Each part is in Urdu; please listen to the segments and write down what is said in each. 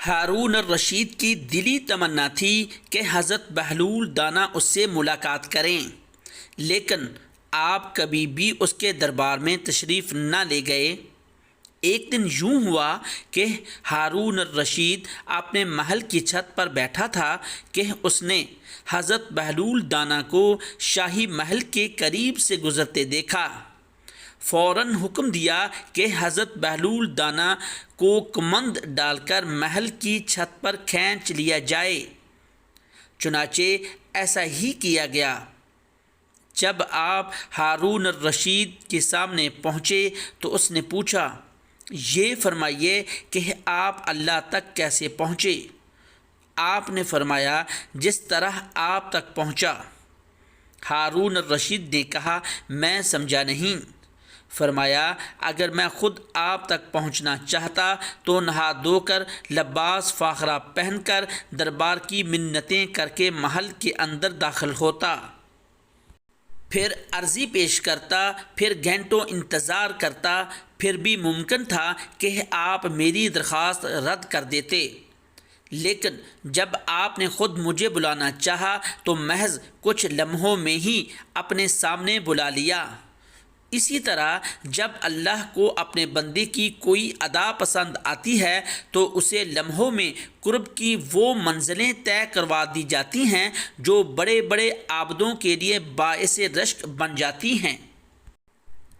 ہارون الرشید کی دلی تمنا تھی کہ حضرت بہلول دانا اس سے ملاقات کریں، لیکن آپ کبھی بھی اس کے دربار میں تشریف نہ لے گئے۔ ایک دن یوں ہوا کہ ہارون الرشید اپنے محل کی چھت پر بیٹھا تھا کہ اس نے حضرت بہلول دانا کو شاہی محل کے قریب سے گزرتے دیکھا۔ فوراً حکم دیا کہ حضرت بہلول دانا کو کمند ڈال کر محل کی چھت پر کھینچ لیا جائے۔ چنانچہ ایسا ہی کیا گیا۔ جب آپ ہارون الرشید کے سامنے پہنچے تو اس نے پوچھا، یہ فرمائیے کہ آپ اللہ تک کیسے پہنچے؟ آپ نے فرمایا، جس طرح آپ تک پہنچا۔ ہارون الرشید نے کہا، میں سمجھا نہیں۔ فرمایا، اگر میں خود آپ تک پہنچنا چاہتا تو نہا دھو کر لباس فاخرہ پہن کر دربار کی منتیں کر کے محل کے اندر داخل ہوتا، پھر عرضی پیش کرتا، پھر گھنٹوں انتظار کرتا، پھر بھی ممکن تھا کہ آپ میری درخواست رد کر دیتے، لیکن جب آپ نے خود مجھے بلانا چاہا تو محض کچھ لمحوں میں ہی اپنے سامنے بلا لیا۔ اسی طرح جب اللہ کو اپنے بندے کی کوئی ادا پسند آتی ہے تو اسے لمحوں میں قرب کی وہ منزلیں طے کروا دی جاتی ہیں جو بڑے بڑے عابدوں کے لیے باعث رشک بن جاتی ہیں۔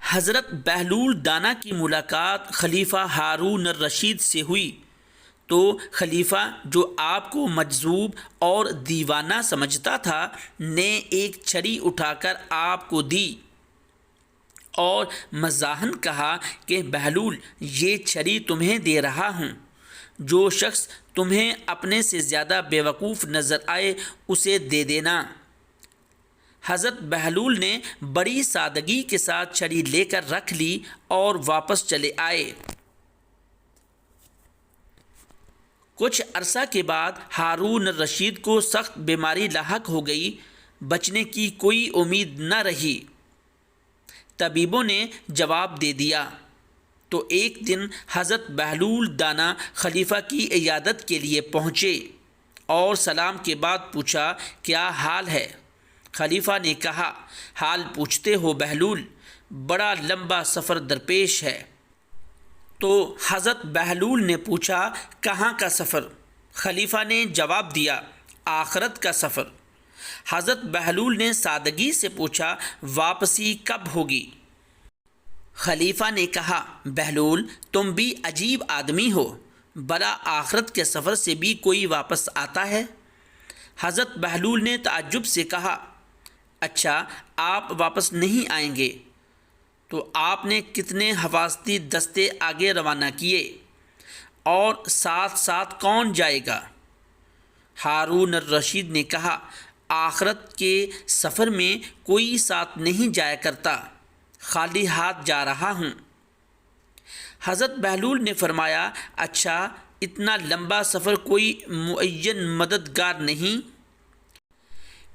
حضرت بہلول دانا کی ملاقات خلیفہ ہارون الرشید سے ہوئی تو خلیفہ، جو آپ کو مجذوب اور دیوانہ سمجھتا تھا، نے ایک چھڑی اٹھا کر آپ کو دی اور مزاحاً کہا کہ بہلول، یہ چھڑی تمہیں دے رہا ہوں، جو شخص تمہیں اپنے سے زیادہ بیوقوف نظر آئے اسے دے دینا۔ حضرت بہلول نے بڑی سادگی کے ساتھ چھڑی لے کر رکھ لی اور واپس چلے آئے۔ کچھ عرصہ کے بعد ہارون الرشید کو سخت بیماری لاحق ہو گئی، بچنے کی کوئی امید نہ رہی۔ طبیبوں نے جواب دے دیا تو ایک دن حضرت بہلول دانا خلیفہ کی عیادت کے لیے پہنچے اور سلام کے بعد پوچھا، کیا حال ہے؟ خلیفہ نے کہا، حال پوچھتے ہو بہلول، بڑا لمبا سفر درپیش ہے۔ تو حضرت بہلول نے پوچھا، کہاں کا سفر؟ خلیفہ نے جواب دیا، آخرت کا سفر۔ حضرت بہلول نے سادگی سے پوچھا، واپسی کب ہوگی؟ خلیفہ نے کہا، بہلول، تم بھی عجیب آدمی ہو، بلا آخرت کے سفر سے بھی کوئی واپس آتا ہے؟ حضرت بہلول نے تعجب سے کہا، اچھا، آپ واپس نہیں آئیں گے تو آپ نے کتنے حفاظتی دستے آگے روانہ کیے اور ساتھ ساتھ کون جائے گا؟ ہارون الرشید نے کہا، آخرت کے سفر میں کوئی ساتھ نہیں جایا کرتا، خالی ہاتھ جا رہا ہوں۔ حضرت بہلول نے فرمایا، اچھا، اتنا لمبا سفر کوئی معین مددگار نہیں؟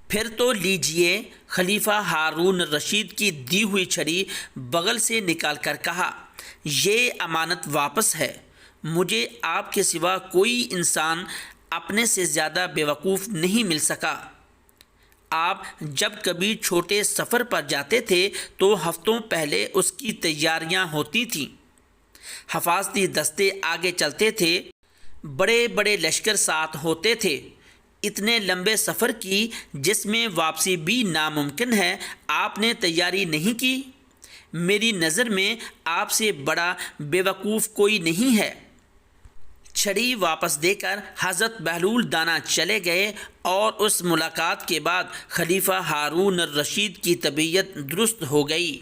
پھر تو لیجئے۔ خلیفہ ہارون الرشید کی دی ہوئی چھڑی بغل سے نکال کر کہا، یہ امانت واپس ہے، مجھے آپ کے سوا کوئی انسان اپنے سے زیادہ بیوقوف نہیں مل سکا۔ آپ جب کبھی چھوٹے سفر پر جاتے تھے تو ہفتوں پہلے اس کی تیاریاں ہوتی تھیں، حفاظتی دستے آگے چلتے تھے، بڑے بڑے لشکر ساتھ ہوتے تھے۔ اتنے لمبے سفر کی جس میں واپسی بھی ناممکن ہے، آپ نے تیاری نہیں کی؟ میری نظر میں آپ سے بڑا بیوقوف کوئی نہیں ہے۔ چھڑی واپس دے کر حضرت بہلول دانا چلے گئے اور اس ملاقات کے بعد خلیفہ ہارون الرشید کی طبیعت درست ہو گئی۔